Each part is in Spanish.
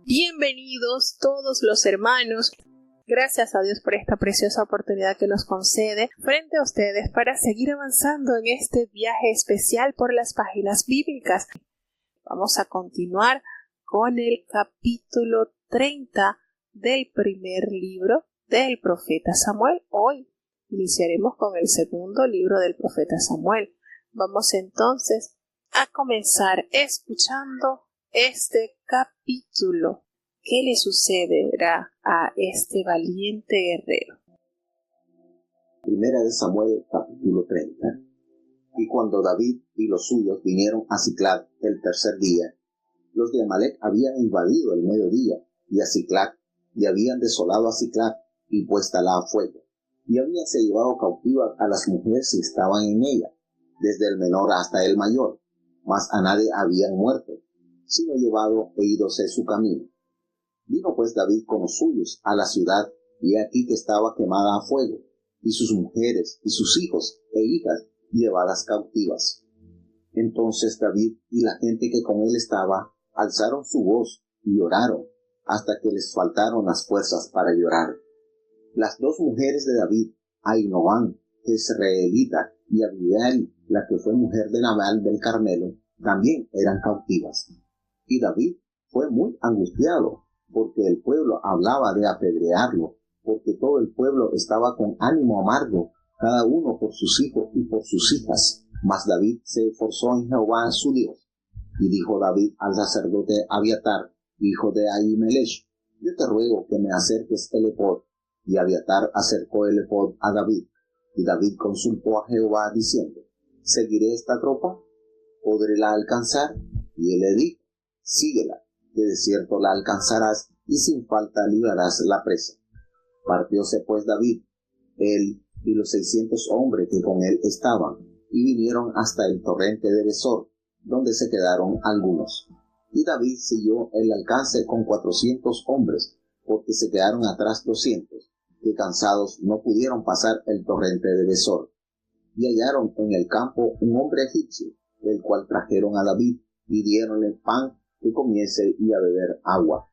Bienvenidos todos los hermanos. Gracias a Dios por esta preciosa oportunidad que nos concede frente a ustedes para seguir avanzando en este viaje especial por las páginas bíblicas. Vamos a continuar con el capítulo 30 del primer libro del profeta Samuel. Hoy iniciaremos con el segundo libro del profeta Samuel. Vamos entonces a comenzar escuchando este capítulo. ¿Qué le sucederá a este valiente guerrero? Primera de Samuel, capítulo 30. Y cuando David y los suyos vinieron a Siclag el tercer día, los de Amalec habían invadido el mediodía y a Siclag, y habían desolado a Siclag y puéstala a fuego, y habíanse llevado cautivas a las mujeres que estaban en ella, desde el menor hasta el mayor, mas a nadie habían muerto, sino llevado e ídose su camino. Vino pues David con los suyos a la ciudad, y aquí que estaba quemada a fuego, y sus mujeres y sus hijos e hijas llevadas cautivas. Entonces David y la gente que con él estaba alzaron su voz y lloraron, hasta que les faltaron las fuerzas para llorar. Las dos mujeres de David, Ahinoam, jezreelita, y Abigail, la que fue mujer de Nabal del Carmelo, también eran cautivas. Y David fue muy angustiado, porque el pueblo hablaba de apedrearlo, porque todo el pueblo estaba con ánimo amargo, cada uno por sus hijos y por sus hijas. Mas David se esforzó en Jehová su Dios. Y dijo David al sacerdote Abiatar, hijo de Ahimelech: yo te ruego que me acerques el ephod. Y Abiatar acercó el ephod a David. Y David consultó a Jehová diciendo: ¿seguiré esta tropa? ¿Podréla alcanzar? Y él le dijo: síguela, que de cierto la alcanzarás, y sin falta librarás la presa. Partióse pues David, él y los 600 hombres que con él estaban, y vinieron hasta el torrente de Besor, donde se quedaron algunos. Y David siguió el alcance con 400 hombres, porque se quedaron atrás 200, que cansados no pudieron pasar el torrente de Besor. Y hallaron en el campo un hombre egipcio, el cual trajeron a David, y diéronle pan que comiese y a beber agua.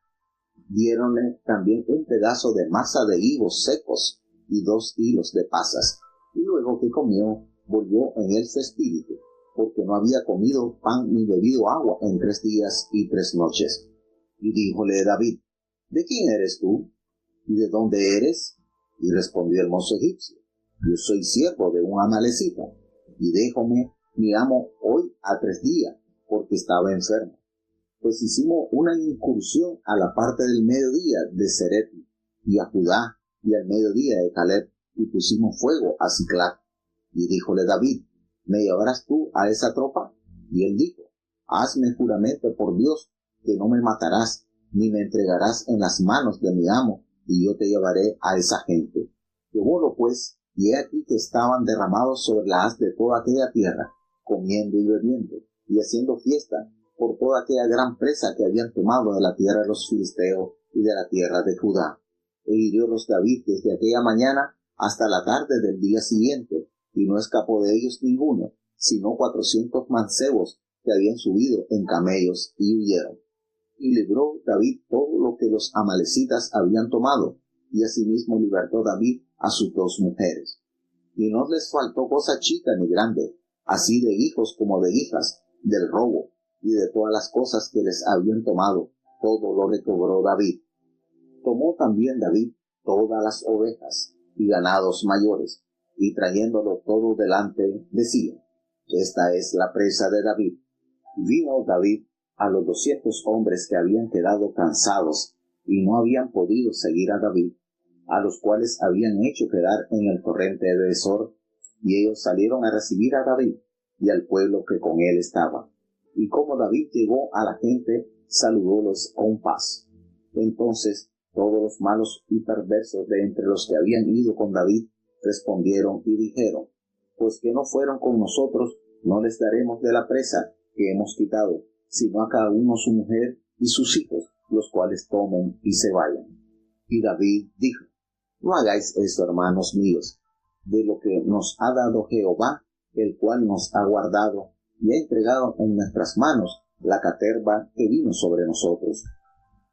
Diéronle también un pedazo de masa de higos secos y 2 hilos de pasas. Y luego que comió, volvió en él su espíritu, porque no había comido pan ni bebido agua en 3 días y 3 noches. Y díjole David: ¿de quién eres tú? ¿Y de dónde eres? Y respondió el mozo egipcio: yo soy siervo de un amalecita, y déjome mi amo hoy a 3 días, porque estaba enfermo. Pues hicimos una incursión a la parte del mediodía de Ceret, y a Judá, y al mediodía de Caleb, y pusimos fuego a Siclag. Y díjole David: ¿me llevarás tú a esa tropa? Y él dijo: hazme juramento por Dios que no me matarás, ni me entregarás en las manos de mi amo, y yo te llevaré a esa gente. Llevólo pues, y he aquí que estaban derramados sobre la haz de toda aquella tierra, comiendo y bebiendo, y haciendo fiesta por toda aquella gran presa que habían tomado de la tierra de los filisteos y de la tierra de Judá. E hiriólos David desde aquella mañana hasta la tarde del día siguiente, y no escapó de ellos ninguno, sino 400 mancebos que habían subido en camellos y huyeron. Y libró David todo lo que los amalecitas habían tomado, y asimismo libertó David a sus 2 mujeres. Y no les faltó cosa chica ni grande, así de hijos como de hijas, del robo, y de todas las cosas que les habían tomado, todo lo recobró David. Tomó también David todas las ovejas y ganados mayores, y trayéndolo todo delante, decía: esta es la presa de David. Y vino David a los 200 hombres que habían quedado cansados y no habían podido seguir a David, a los cuales habían hecho quedar en el torrente de Besor, y ellos salieron a recibir a David y al pueblo que con él estaba. Y como David llegó a la gente, saludólos con paz. Entonces todos los malos y perversos de entre los que habían ido con David respondieron y dijeron: pues que no fueron con nosotros, no les daremos de la presa que hemos quitado, sino a cada uno su mujer y sus hijos, los cuales tomen y se vayan. Y David dijo: no hagáis eso, hermanos míos, de lo que nos ha dado Jehová, el cual nos ha guardado y ha entregado en nuestras manos la caterva que vino sobre nosotros.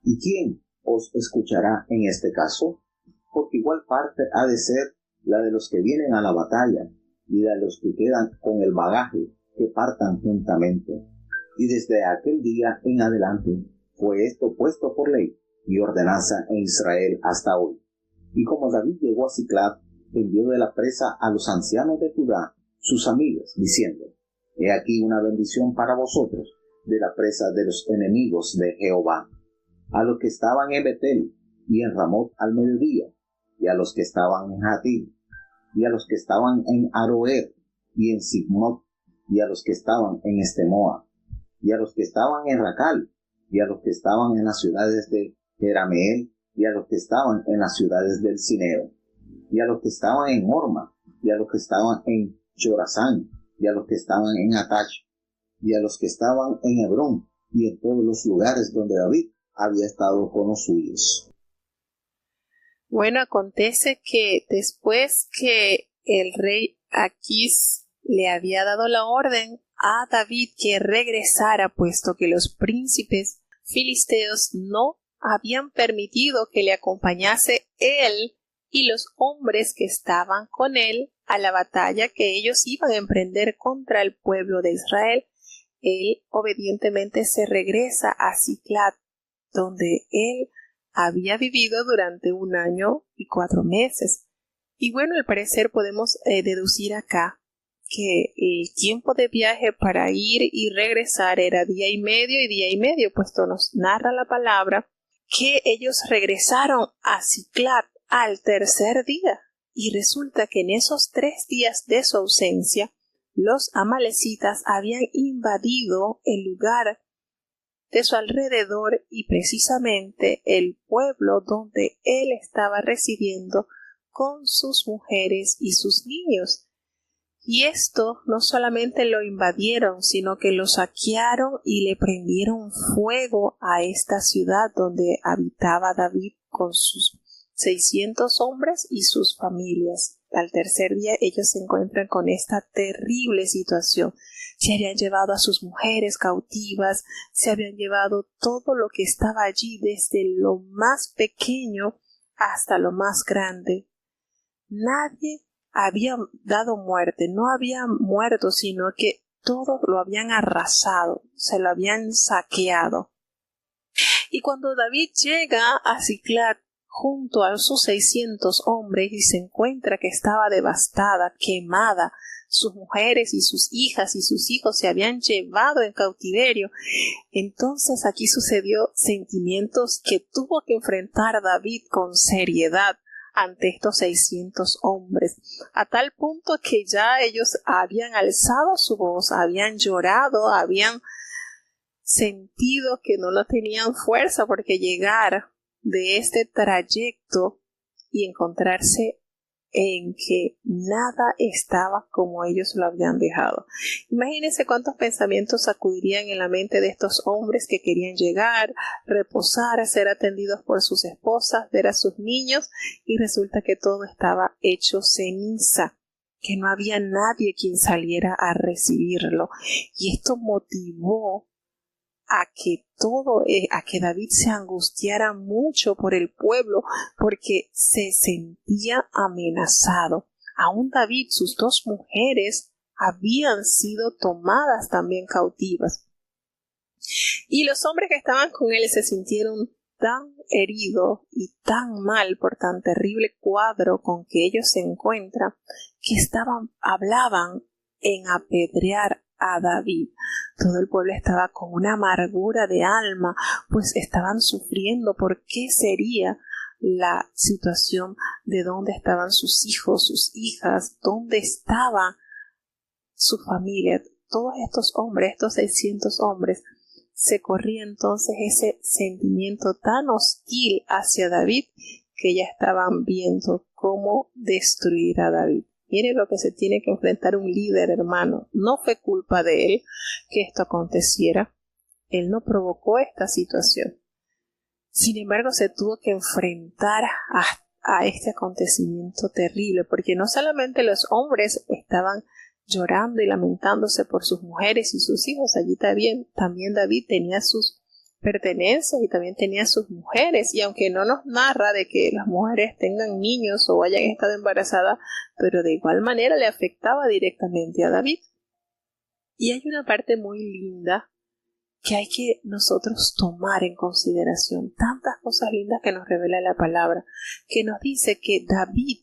¿Y quién os escuchará en este caso? Porque igual parte ha de ser la de los que vienen a la batalla y la de los que quedan con el bagaje, que partan juntamente. Y desde aquel día en adelante fue esto puesto por ley y ordenanza en Israel hasta hoy. Y como David llegó a Siclag, envió de la presa a los ancianos de Judá, sus amigos, diciendo: He aquí una bendición para vosotros de la presa de los enemigos de Jehová, a los que estaban en Betel y en Ramot al mediodía, y a los que estaban en Jatir, y a los que estaban en Aroer y en Sigmot, y a los que estaban en Estemoa, y a los que estaban en Racal, y a los que estaban en las ciudades de Jerameel, y a los que estaban en las ciudades del Cineo, y a los que estaban en Horma, y a los que estaban en Chorazán, y a los que estaban en Atach, y a los que estaban en Hebrón, y en todos los lugares donde David había estado con los suyos. Bueno, acontece que después que el rey Aquís le había dado la orden a David que regresara, puesto que los príncipes filisteos no habían permitido que le acompañase él y los hombres que estaban con él a la batalla que ellos iban a emprender contra el pueblo de Israel, él obedientemente se regresa a Siclag, donde él había vivido durante 1 año y 4 meses. Y bueno, al parecer podemos deducir acá que el tiempo de viaje para ir y regresar era 1 y medio, puesto nos narra la palabra que ellos regresaron a Siclag al 3er día. Y resulta que en esos 3 días de su ausencia, los amalecitas habían invadido el lugar de su alrededor y precisamente el pueblo donde él estaba residiendo con sus mujeres y sus niños. Y esto no solamente lo invadieron, sino que lo saquearon y le prendieron fuego a esta ciudad donde habitaba David con sus 600 hombres y sus familias. Al 3er día ellos se encuentran con esta terrible situación. Se habían llevado a sus mujeres cautivas, se habían llevado todo lo que estaba allí, desde lo más pequeño hasta lo más grande. Nadie había dado muerte, no había muerto, sino que todo lo habían arrasado, se lo habían saqueado. Y cuando David llega a Siclag junto a sus 600 hombres y se encuentra que estaba devastada, quemada, sus mujeres y sus hijas y sus hijos se habían llevado en cautiverio, entonces aquí sucedió sentimientos que tuvo que enfrentar David con seriedad ante estos 600 hombres, a tal punto que ya ellos habían alzado su voz, habían llorado, habían sentido que no lo tenían fuerza, porque llegar de este trayecto y encontrarse en que nada estaba como ellos lo habían dejado. Imagínense cuántos pensamientos acudirían en la mente de estos hombres que querían llegar, reposar, ser atendidos por sus esposas, ver a sus niños, y resulta que todo estaba hecho ceniza, que no había nadie quien saliera a recibirlo. Y esto motivó a que David se angustiara mucho por el pueblo, porque se sentía amenazado. Aún David, sus 2 mujeres habían sido tomadas también cautivas. Y los hombres que estaban con él se sintieron tan heridos y tan mal por tan terrible cuadro con que ellos se encuentran, que hablaban en apedrear a David. Todo el pueblo estaba con una amargura de alma, pues estaban sufriendo por qué sería la situación, de dónde estaban sus hijos, sus hijas, dónde estaba su familia. Todos estos hombres, estos 600 hombres, se corría entonces ese sentimiento tan hostil hacia David, que ya estaban viendo cómo destruir a David. Mire lo que se tiene que enfrentar un líder, hermano. No fue culpa de él que esto aconteciera. Él no provocó esta situación. Sin embargo, se tuvo que enfrentar a este acontecimiento terrible, porque no solamente los hombres estaban llorando y lamentándose por sus mujeres y sus hijos, allí también David tenía sus pertenencias y también tenía sus mujeres. Y aunque no nos narra de que las mujeres tengan niños o hayan estado embarazadas, pero de igual manera le afectaba directamente a David. Y hay una parte muy linda que hay que nosotros tomar en consideración. Tantas cosas lindas que nos revela la palabra, que nos dice que David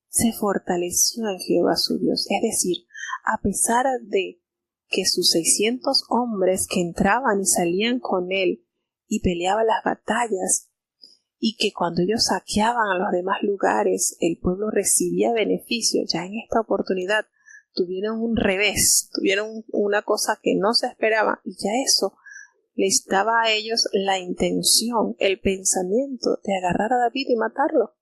se fortaleció en Jehová su Dios. Es decir, a pesar de que sus 600 hombres que entraban y salían con él y peleaban las batallas, y que cuando ellos saqueaban a los demás lugares, el pueblo recibía beneficio, ya en esta oportunidad tuvieron un revés, tuvieron una cosa que no se esperaba, y ya eso les daba a ellos la intención, el pensamiento de agarrar a David y matarlo.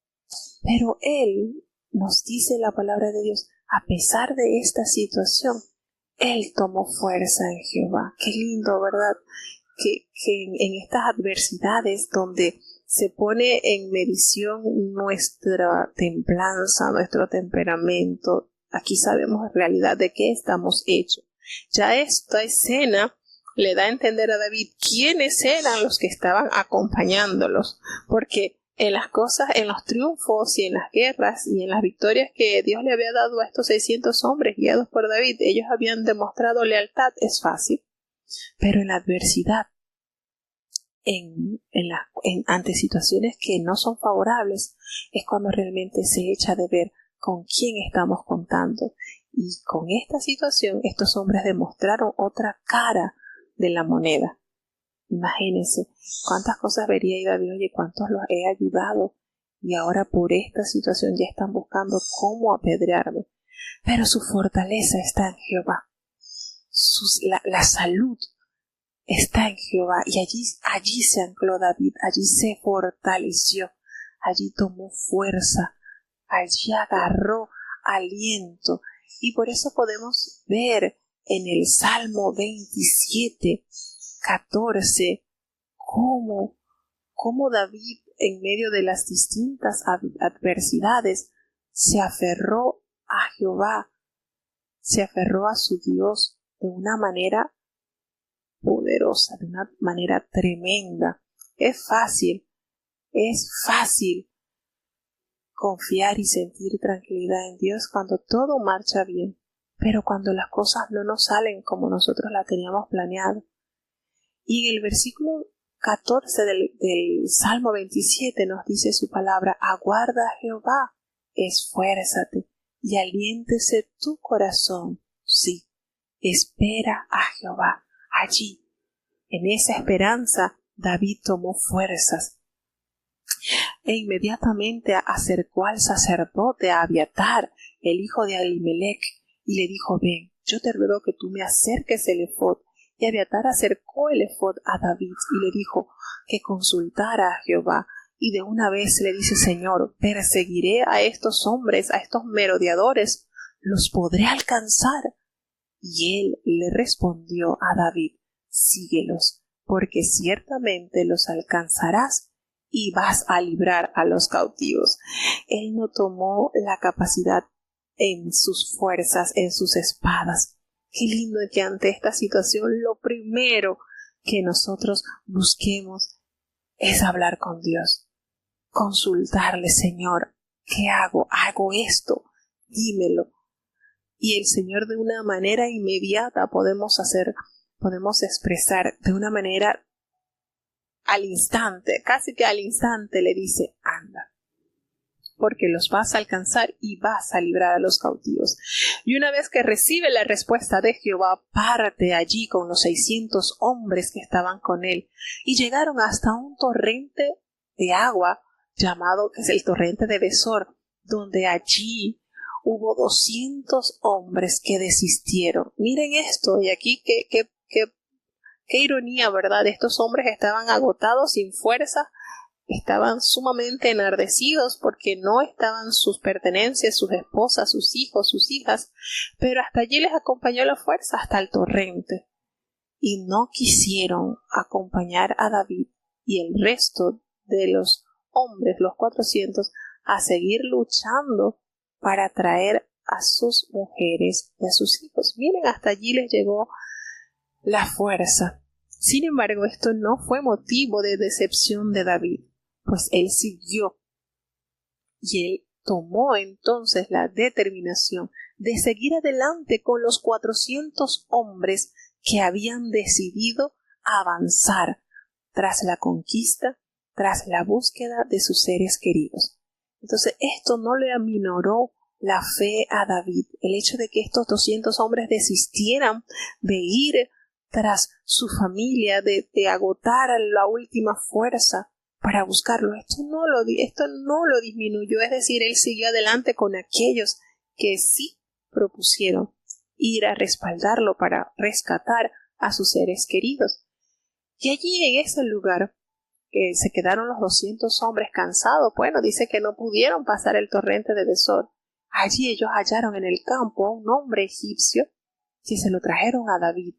Pero él, nos dice la palabra de Dios, a pesar de esta situación, él tomó fuerza en Jehová. Qué lindo, ¿verdad? Que en estas adversidades donde se pone en medición nuestra templanza, nuestro temperamento, aquí sabemos en realidad de qué estamos hechos. Ya esta escena le da a entender a David quiénes eran los que estaban acompañándolos, porque en las cosas, en los triunfos y en las guerras y en las victorias que Dios le había dado a estos 600 hombres guiados por David, ellos habían demostrado lealtad, es fácil, pero en la adversidad, ante situaciones que no son favorables, es cuando realmente se echa de ver con quién estamos contando. Y con esta situación, estos hombres demostraron otra cara de la moneda. Imagínense cuántas cosas vería y David, oye, cuántos los he ayudado y ahora por esta situación ya están buscando cómo apedrearme. Pero su fortaleza está en Jehová. La salud está en Jehová, y allí se ancló David, allí se fortaleció, allí tomó fuerza, allí agarró aliento. Y por eso podemos ver en el Salmo 27, 14, cómo David, en medio de las distintas adversidades, se aferró a Jehová, se aferró a su Dios de una manera poderosa, de una manera tremenda. Es fácil confiar y sentir tranquilidad en Dios cuando todo marcha bien, pero cuando las cosas no nos salen como nosotros la teníamos planeado. Y en el versículo 14 del Salmo 27 nos dice su palabra: aguarda a Jehová, esfuérzate y aliéntese tu corazón. Sí, espera a Jehová. Allí, en esa esperanza, David tomó fuerzas e inmediatamente acercó al sacerdote, a Abiatar, el hijo de Ahimelech, y le dijo: ven, yo te ruego que tú me acerques el efod. Y Abiatar acercó el efod a David y le dijo que consultara a Jehová. Y de una vez le dice: Señor, perseguiré a estos hombres, a estos merodeadores, ¿los podré alcanzar? Y él le respondió a David: síguelos, porque ciertamente los alcanzarás y vas a librar a los cautivos. Él no tomó la capacidad en sus fuerzas, en sus espadas. Qué lindo es que ante esta situación lo primero que nosotros busquemos es hablar con Dios, consultarle: Señor, ¿qué hago? ¿Hago esto? Dímelo. Y el Señor, de una manera inmediata, podemos expresar de una manera al instante, casi que al instante, le dice: anda, porque los vas a alcanzar y vas a librar a los cautivos. Y una vez que recibe la respuesta de Jehová, parte allí con los 600 hombres que estaban con él, y llegaron hasta un torrente de agua llamado, que es el torrente de Besor, donde allí hubo 200 hombres que desistieron. Miren esto, y aquí qué ironía, ¿verdad? Estos hombres estaban agotados, sin fuerza, estaban sumamente enardecidos porque no estaban sus pertenencias, sus esposas, sus hijos, sus hijas, pero hasta allí les acompañó la fuerza, hasta el torrente. Y no quisieron acompañar a David y el resto de los hombres, los 400, a seguir luchando para traer a sus mujeres y a sus hijos. Miren, hasta allí les llegó la fuerza. Sin embargo, esto no fue motivo de decepción de David, pues él siguió y él tomó entonces la determinación de seguir adelante con los 400 hombres que habían decidido avanzar tras la conquista, tras la búsqueda de sus seres queridos. Entonces, esto no le aminoró la fe a David, el hecho de que estos 200 hombres desistieran de ir tras su familia, de agotar la última fuerza para buscarlo. Esto no lo disminuyó, es decir, él siguió adelante con aquellos que sí propusieron ir a respaldarlo para rescatar a sus seres queridos. Y allí en ese lugar se quedaron los 200 hombres cansados. Bueno, dice que no pudieron pasar el torrente de Besor. Allí ellos hallaron en el campo a un hombre egipcio que se lo trajeron a David.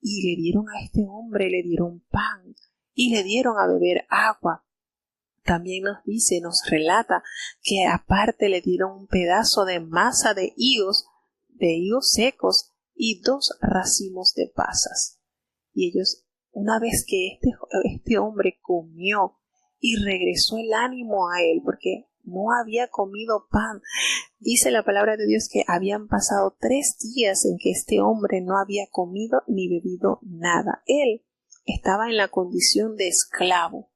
Y le dieron a este hombre, le dieron pan y le dieron a beber agua. También nos relata que aparte le dieron un pedazo de masa de higos secos y 2 racimos de pasas. Y ellos, una vez que este hombre comió y regresó el ánimo a él, porque no había comido pan, dice la palabra de Dios que habían pasado 3 días en que este hombre no había comido ni bebido nada. Él estaba en la condición de esclavo.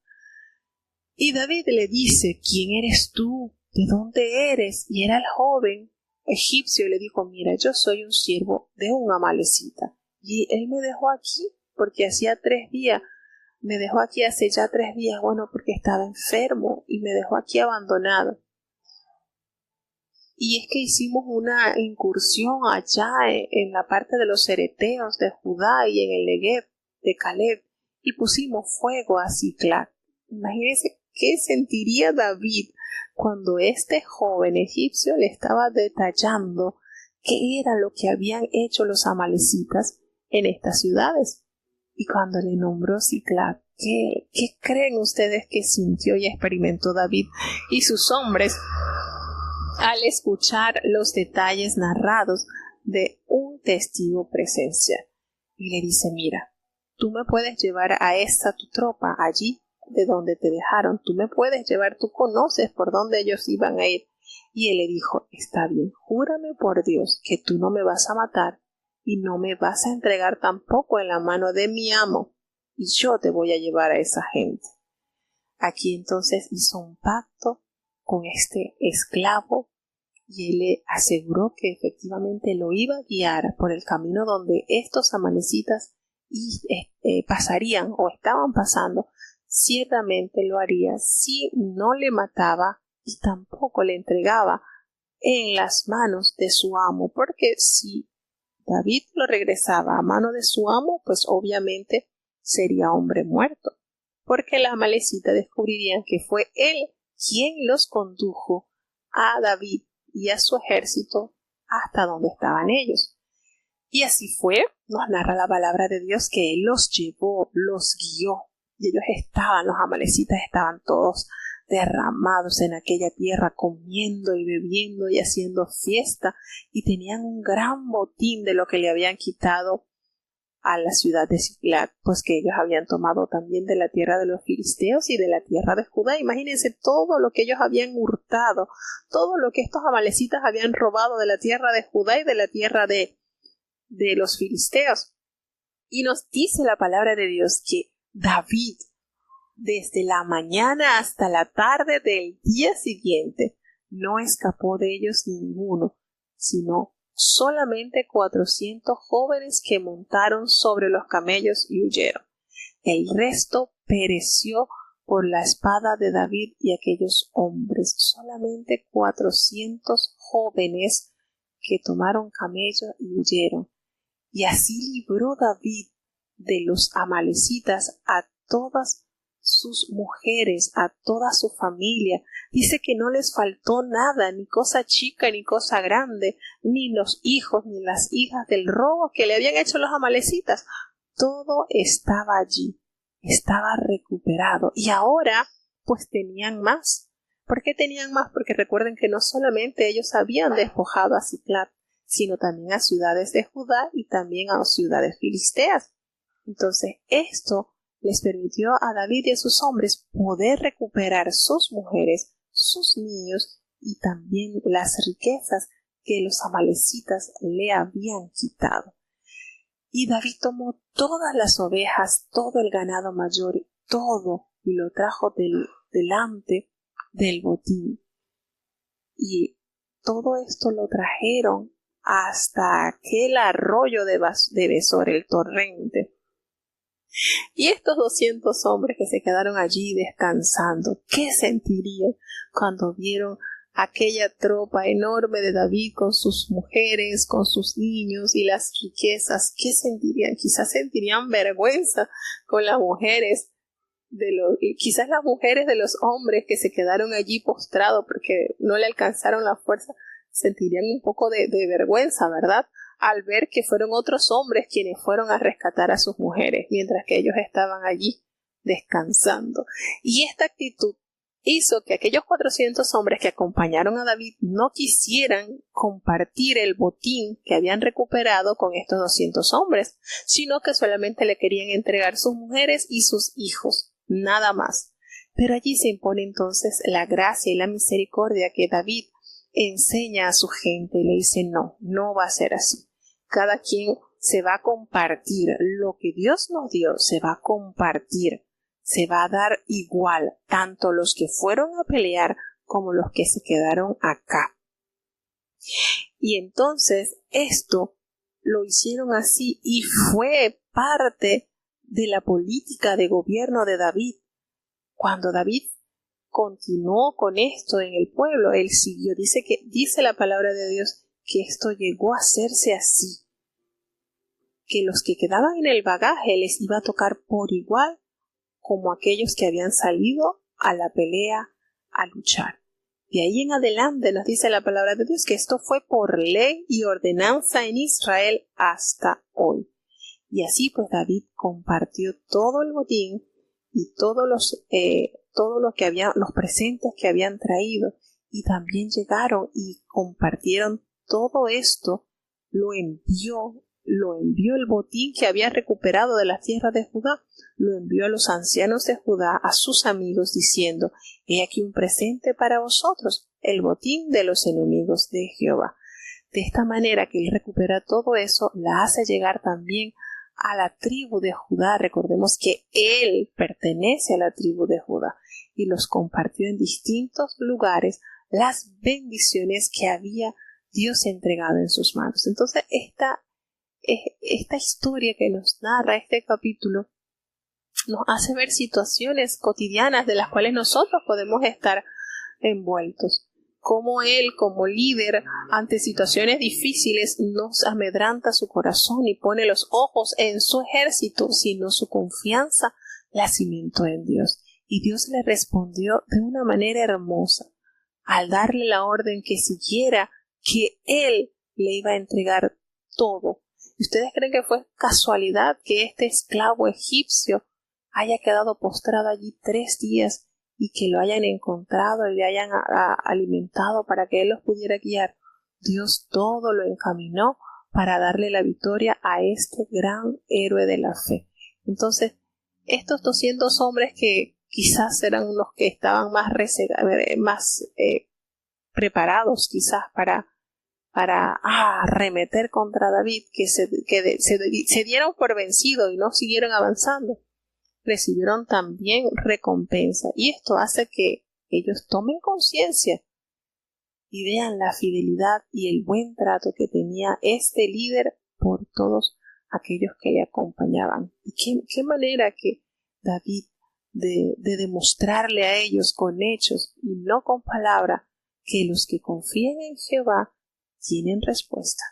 Y David le dice: ¿quién eres tú? ¿De dónde eres? Y era el joven egipcio y le dijo: mira, yo soy un siervo de un amalecita. Y él me dejó aquí porque hacía 3 días. Me dejó aquí hace ya 3 días, bueno, porque estaba enfermo y me dejó aquí abandonado. Y es que hicimos una incursión allá en la parte de los cereteos de Judá y en el Negev de Caleb y pusimos fuego a Siclag. Imagínense qué sentiría David cuando este joven egipcio le estaba detallando qué era lo que habían hecho los amalecitas en estas ciudades. Y cuando le nombró Siclag, ¿qué creen ustedes que sintió y experimentó David y sus hombres al escuchar los detalles narrados de un testigo presencial? Y le dice: mira, tú me puedes llevar a esta tu tropa allí de donde te dejaron, tú me puedes llevar, tú conoces por dónde ellos iban a ir. Y él le dijo: está bien, júrame por Dios que tú no me vas a matar y no me vas a entregar tampoco en la mano de mi amo, y yo te voy a llevar a esa gente. Aquí entonces hizo un pacto con este esclavo y él le aseguró que efectivamente lo iba a guiar por el camino donde estos amalecitas pasarían o estaban pasando. Ciertamente lo haría si no le mataba y tampoco le entregaba en las manos de su amo, porque si David lo regresaba a mano de su amo, pues obviamente sería hombre muerto, porque las amalecitas descubrirían que fue él quien los condujo a David y a su ejército hasta donde estaban ellos. Y así fue, nos narra la palabra de Dios, que él los llevó, los guió, y los amalecitas estaban todos derramados en aquella tierra, comiendo y bebiendo y haciendo fiesta, y tenían un gran botín de lo que le habían quitado a la ciudad de Siclag, pues que ellos habían tomado también de la tierra de los filisteos y de la tierra de Judá. Imagínense todo lo que ellos habían hurtado, todo lo que estos amalecitas habían robado de la tierra de Judá y de la tierra de los filisteos. Y nos dice la palabra de Dios que David, desde la mañana hasta la tarde del día siguiente, no escapó de ellos ninguno, sino solamente 400 jóvenes que montaron sobre los camellos y huyeron. El resto pereció por la espada de David y aquellos hombres. Solamente 400 jóvenes que tomaron camello y huyeron. Y así libró David de los amalecitas a todas sus mujeres, a toda su familia. Dice que no les faltó nada, ni cosa chica ni cosa grande, ni los hijos ni las hijas del robo que le habían hecho los amalecitas. Todo estaba allí, estaba recuperado. Y ahora pues tenían más. ¿Por qué tenían más? Porque recuerden que no solamente ellos habían despojado a Siclag, sino también a ciudades de Judá y también a ciudades filisteas. Entonces, esto les permitió a David y a sus hombres poder recuperar sus mujeres, sus niños y también las riquezas que los amalecitas le habían quitado. Y David tomó todas las ovejas, todo el ganado mayor, todo, y lo trajo delante del botín. Y todo esto lo trajeron hasta aquel arroyo de Besor, el torrente. Y estos 200 hombres que se quedaron allí descansando, ¿qué sentirían cuando vieron aquella tropa enorme de David con sus mujeres, con sus niños y las riquezas? ¿Qué sentirían? Quizás sentirían vergüenza con las mujeres quizás las mujeres de los hombres que se quedaron allí postrados porque no le alcanzaron la fuerza, sentirían un poco de vergüenza, ¿verdad? Al ver que fueron otros hombres quienes fueron a rescatar a sus mujeres, mientras que ellos estaban allí descansando. Y esta actitud hizo que aquellos 400 hombres que acompañaron a David no quisieran compartir el botín que habían recuperado con estos 200 hombres, sino que solamente le querían entregar sus mujeres y sus hijos, nada más. Pero allí se impone entonces la gracia y la misericordia que David enseña a su gente y le dice: no va a ser así. Cada quien se va a compartir lo que Dios nos dio, se va a compartir. Se va a dar igual, tanto los que fueron a pelear como los que se quedaron acá. Y entonces esto lo hicieron así y fue parte de la política de gobierno de David. Cuando David continuó con esto en el pueblo, él siguió. Dice la palabra de Dios que esto llegó a hacerse así, que los que quedaban en el bagaje les iba a tocar por igual como aquellos que habían salido a la pelea a luchar. De ahí en adelante nos dice la palabra de Dios que esto fue por ley y ordenanza en Israel hasta hoy. Y así pues David compartió todo el botín y todos los presentes que habían traído, y también llegaron y compartieron todo esto. Lo envió el botín que había recuperado de la tierra de Judá, lo envió a los ancianos de Judá, a sus amigos, diciendo: he aquí un presente para vosotros, el botín de los enemigos de Jehová. De esta manera que él recupera todo eso, la hace llegar también a la tribu de Judá. Recordemos que él pertenece a la tribu de Judá, y los compartió en distintos lugares las bendiciones que había Dios entregado en sus manos. Entonces esta historia que nos narra este capítulo nos hace ver situaciones cotidianas de las cuales nosotros podemos estar envueltos. Cómo él, como líder, ante situaciones difíciles, no amedranta su corazón y pone los ojos en su ejército, sino su confianza la cimentó en Dios. Y Dios le respondió de una manera hermosa, al darle la orden que siguiera, que él le iba a entregar todo. ¿Y ustedes creen que fue casualidad que este esclavo egipcio haya quedado postrado allí 3 días y que lo hayan encontrado y le hayan alimentado para que él los pudiera guiar? Dios todo lo encaminó para darle la victoria a este gran héroe de la fe. Entonces, estos 200 hombres que quizás eran los que estaban más preparados quizás para arremeter contra David, que se dieron por vencidos y no siguieron avanzando, recibieron también recompensa. Y esto hace que ellos tomen conciencia y vean la fidelidad y el buen trato que tenía este líder por todos aquellos que le acompañaban. Y qué manera que David de demostrarle a ellos con hechos y no con palabra que los que confían en Jehová tienen respuesta.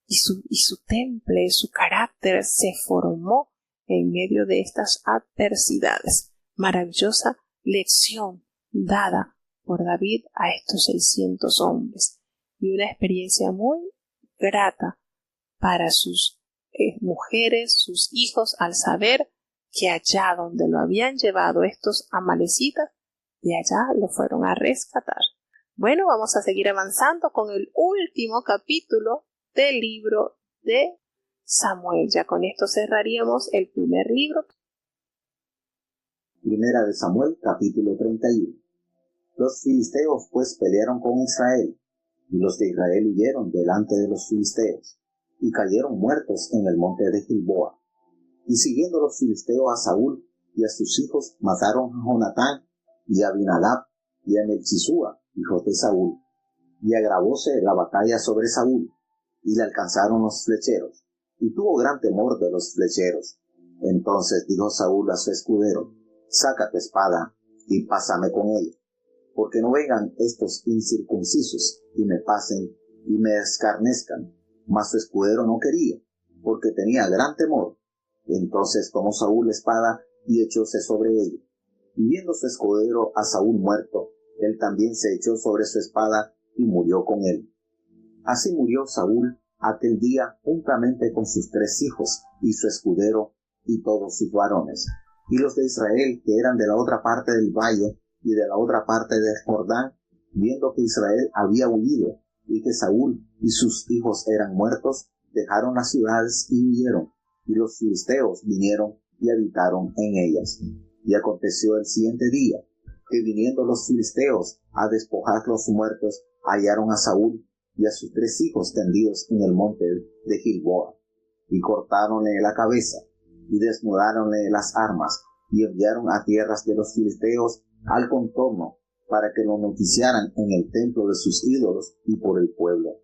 Y su temple, su carácter se formó en medio de estas adversidades. Maravillosa lección dada por David a estos 600 hombres, y una experiencia muy grata para sus mujeres, sus hijos, al saber que allá donde lo habían llevado estos amalecitas, de allá lo fueron a rescatar. Bueno, vamos a seguir avanzando con el último capítulo del libro de Samuel. Ya con esto cerraríamos el primer libro. Primera de Samuel, capítulo 31. Los filisteos pues pelearon con Israel, y los de Israel huyeron delante de los filisteos, y cayeron muertos en el monte de Gilboa. Y siguiendo los filisteos a Saúl y a sus hijos, mataron a Jonatán y a Abinadab y a Melchisúa, hijos de Saúl. Y agravóse la batalla sobre Saúl, y le alcanzaron los flecheros, y tuvo gran temor de los flecheros. Entonces dijo Saúl a su escudero: saca tu espada y pásame con ella, porque no vengan estos incircuncisos y me pasen y me escarnezcan. Mas su escudero no quería, porque tenía gran temor. Entonces tomó Saúl la espada y echóse sobre ella. Y viendo su escudero a Saúl muerto, él también se echó sobre su espada y murió con él. Así murió Saúl aquel día juntamente con sus 3 hijos y su escudero y todos sus varones. Y los de Israel, que eran de la otra parte del valle y de la otra parte del Jordán, viendo que Israel había huido y que Saúl y sus hijos eran muertos, dejaron las ciudades y huyeron, y los filisteos vinieron y habitaron en ellas. Y aconteció el siguiente día, que viniendo los filisteos a despojar los muertos, hallaron a Saúl y a sus 3 hijos tendidos en el monte de Gilboa, y cortáronle la cabeza, y desnudáronle las armas, y enviaron a tierras de los filisteos al contorno, para que lo noticiaran en el templo de sus ídolos y por el pueblo.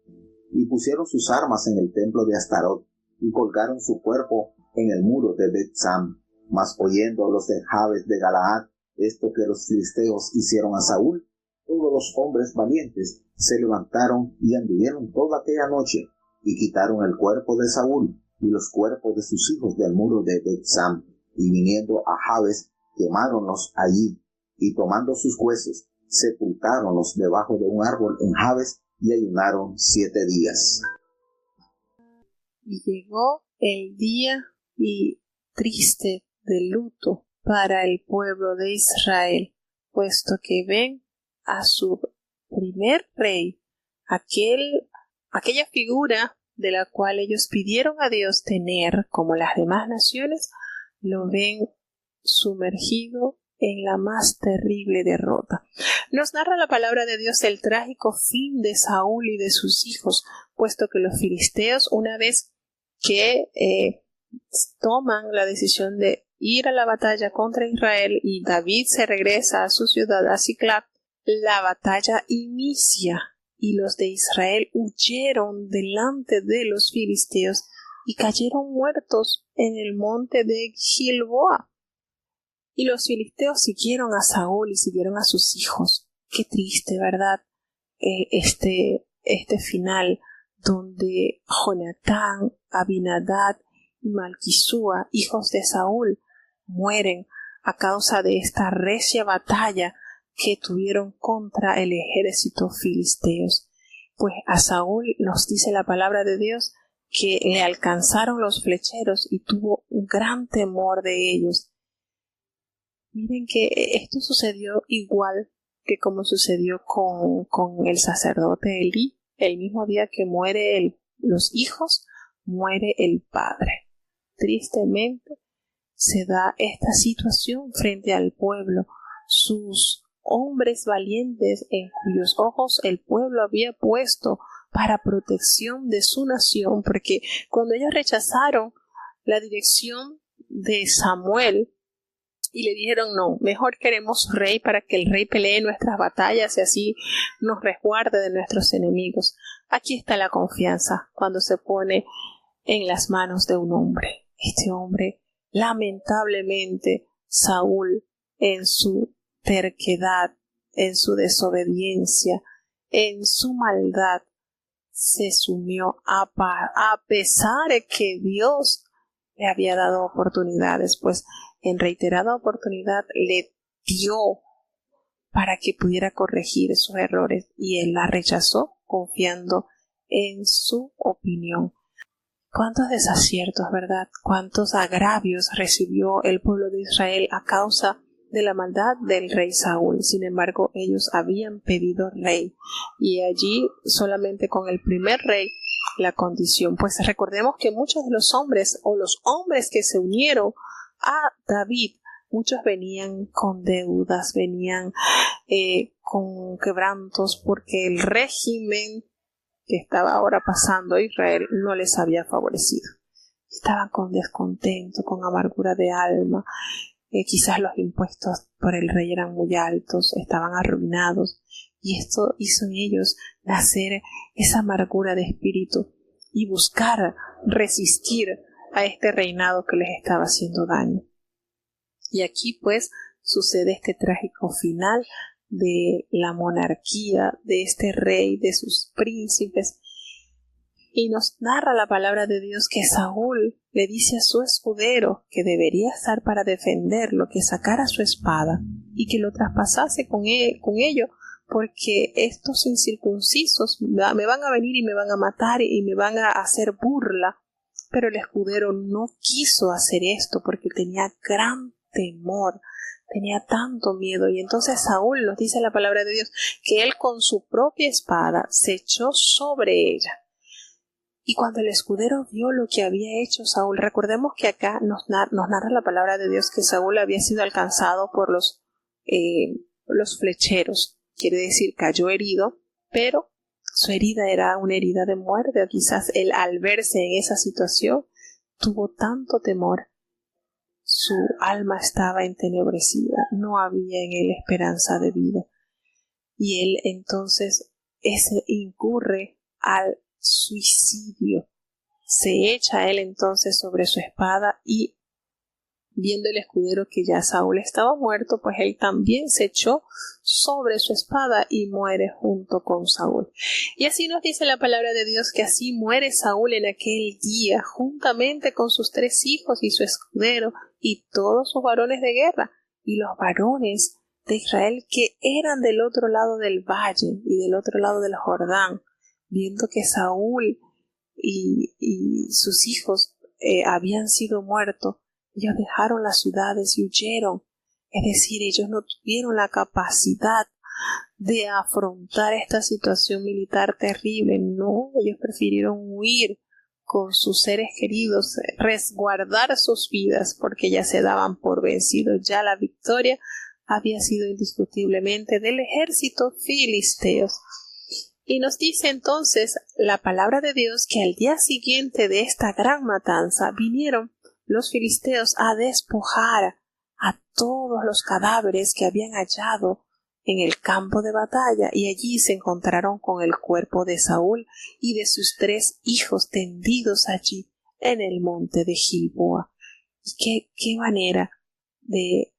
Y pusieron sus armas en el templo de Astarot, y colgaron su cuerpo en el muro de Bet-Sam. Mas oyendo los de Jabes de Galaad esto que los filisteos hicieron a Saúl, todos los hombres valientes se levantaron y anduvieron toda aquella noche, y quitaron el cuerpo de Saúl y los cuerpos de sus hijos del muro de Bet-Sam, y viniendo a Jabes, quemáronlos allí, y tomando sus huesos, sepultáronlos debajo de un árbol en Jabes, y ayunaron 7 días. Y llegó el día y triste de luto para el pueblo de Israel, puesto que ven a su primer rey, aquella figura de la cual ellos pidieron a Dios tener como las demás naciones, lo ven sumergido en la más terrible derrota. Nos narra la palabra de Dios el trágico fin de Saúl y de sus hijos, puesto que los filisteos, una vez que toman la decisión de ir a la batalla contra Israel y David se regresa a su ciudad, a Siclag, la batalla inicia y los de Israel huyeron delante de los filisteos y cayeron muertos en el monte de Gilboa. Y los filisteos siguieron a Saúl y siguieron a sus hijos. Qué triste, ¿verdad? Este final donde Jonatán, Abinadab y Malquisúa, hijos de Saúl, mueren a causa de esta recia batalla que tuvieron contra el ejército filisteos. Pues a Saúl nos dice la palabra de Dios que le alcanzaron los flecheros y tuvo un gran temor de ellos. Miren que esto sucedió igual que como sucedió con el sacerdote Elí. El mismo día que muere los hijos, muere el padre. Tristemente se da esta situación frente al pueblo. Sus hombres valientes en cuyos ojos el pueblo había puesto para protección de su nación, porque cuando ellos rechazaron la dirección de Samuel y le dijeron no, mejor queremos rey para que el rey pelee nuestras batallas y así nos resguarde de nuestros enemigos. Aquí está la confianza cuando se pone en las manos de un hombre. Este hombre, lamentablemente, Saúl, en su terquedad, en su desobediencia, en su maldad, se sumió a pesar de que Dios le había dado oportunidades, pues en reiterada oportunidad le dio para que pudiera corregir sus errores y él la rechazó confiando en su opinión. Cuántos desaciertos, ¿verdad? Cuántos agravios recibió el pueblo de Israel a causa de la maldad del rey Saúl. Sin embargo, ellos habían pedido rey y allí solamente con el primer rey la condición. Pues recordemos que muchos de los hombres o los hombres que se unieron a David, muchos venían con deudas, venían con quebrantos, porque el régimen que estaba ahora pasando a Israel no les había favorecido. Estaban con descontento, con amargura de alma. Quizás los impuestos por el rey eran muy altos, estaban arruinados, y esto hizo en ellos nacer esa amargura de espíritu y buscar resistir a este reinado que les estaba haciendo daño. Y aquí pues sucede este trágico final de la monarquía, de este rey, de sus príncipes, y nos narra la palabra de Dios que Saúl le dice a su escudero que debería estar para defenderlo, que sacara su espada y que lo traspasase con ello, porque estos incircuncisos me van a venir y me van a matar y me van a hacer burla. Pero el escudero no quiso hacer esto porque tenía gran temor, tenía tanto miedo. Y entonces Saúl, nos dice la palabra de Dios, que él con su propia espada se echó sobre ella. Y cuando el escudero vio lo que había hecho Saúl, recordemos que acá nos narra la palabra de Dios que Saúl había sido alcanzado por los flecheros, quiere decir cayó herido, pero su herida era una herida de muerte. Quizás él, al verse en esa situación, tuvo tanto temor, su alma estaba entenebrecida, no había en él esperanza de vida, y él entonces incurre al suicidio. Se echa él entonces sobre su espada, y viendo el escudero que ya Saúl estaba muerto, pues él también se echó sobre su espada y muere junto con Saúl. Y así nos dice la palabra de Dios que así muere Saúl en aquel día, juntamente con sus 3 hijos y su escudero y todos sus varones de guerra, y los varones de Israel que eran del otro lado del valle y del otro lado del Jordán, viendo que Saúl y sus hijos habían sido muertos, ellos dejaron las ciudades y huyeron. Es decir, ellos no tuvieron la capacidad de afrontar esta situación militar terrible. No, ellos prefirieron huir con sus seres queridos, resguardar sus vidas, porque ya se daban por vencidos. Ya la victoria había sido indiscutiblemente del ejército filisteos. Y nos dice entonces la palabra de Dios que al día siguiente de esta gran matanza vinieron los filisteos a despojar a todos los cadáveres que habían hallado en el campo de batalla, y allí se encontraron con el cuerpo de Saúl y de sus 3 hijos tendidos allí en el monte de Gilboa. Y qué manera de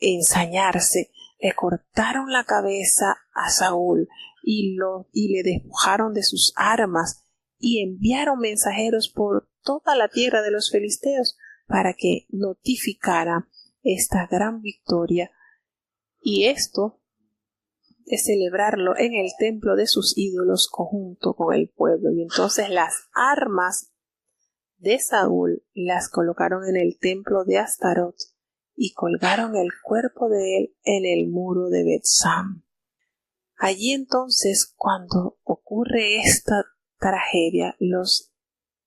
ensañarse. Le cortaron la cabeza a Saúl y le despojaron de sus armas, y enviaron mensajeros por toda la tierra de los filisteos para que notificara esta gran victoria, y esto es celebrarlo en el templo de sus ídolos conjunto con el pueblo. Y entonces las armas de Saúl las colocaron en el templo de Astarot y colgaron el cuerpo de él en el muro de Bet-Sam. Allí entonces, cuando ocurre esta tragedia, los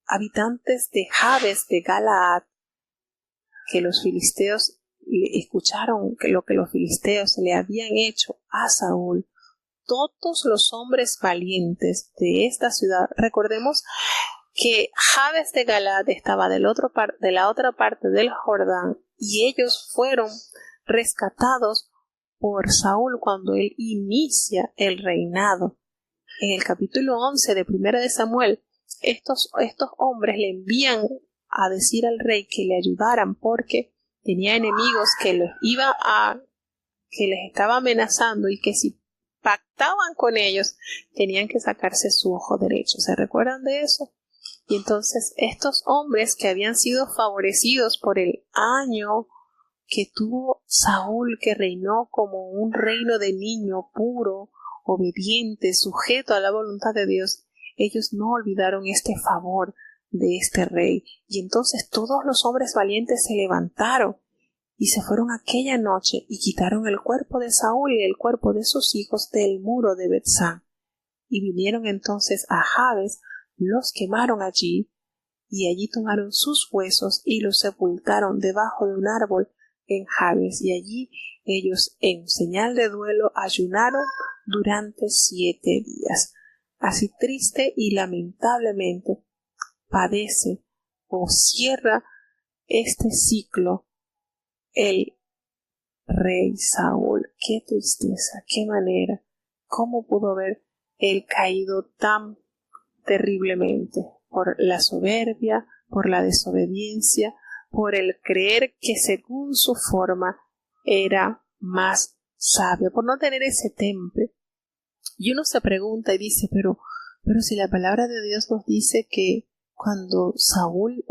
habitantes de Jabes de Galaad, que los filisteos escucharon que lo que los filisteos le habían hecho a Saúl, todos los hombres valientes de esta ciudad, recordemos que Jabes de Galaad estaba de la otra parte del Jordán, y ellos fueron rescatados por Saúl cuando él inicia el reinado. En el capítulo 11 de Primera de Samuel, estos hombres le envían a decir al rey que le ayudaran porque tenía enemigos que les estaba amenazando, y que si pactaban con ellos tenían que sacarse su ojo derecho. ¿Se recuerdan de eso? Y entonces estos hombres que habían sido favorecidos por el año que tuvo Saúl, que reinó como un reino de niño puro, obediente, sujeto a la voluntad de Dios, ellos no olvidaron este favor de este rey. Y entonces todos los hombres valientes se levantaron y se fueron aquella noche y quitaron el cuerpo de Saúl y el cuerpo de sus hijos del muro de Bet-Sam. Y vinieron entonces a Jabes, los quemaron allí, y allí tomaron sus huesos y los sepultaron debajo de un árbol en Jabes, y allí ellos en señal de duelo ayunaron durante 7 días. Así triste y lamentablemente padece o cierra este ciclo el rey Saúl. Qué tristeza, qué manera, cómo pudo haber él caído tan terriblemente por la soberbia, por la desobediencia, por el creer que según su forma era más sabio, por no tener ese temple. Y uno se pregunta y dice, pero si la palabra de Dios nos dice que cuando Saúl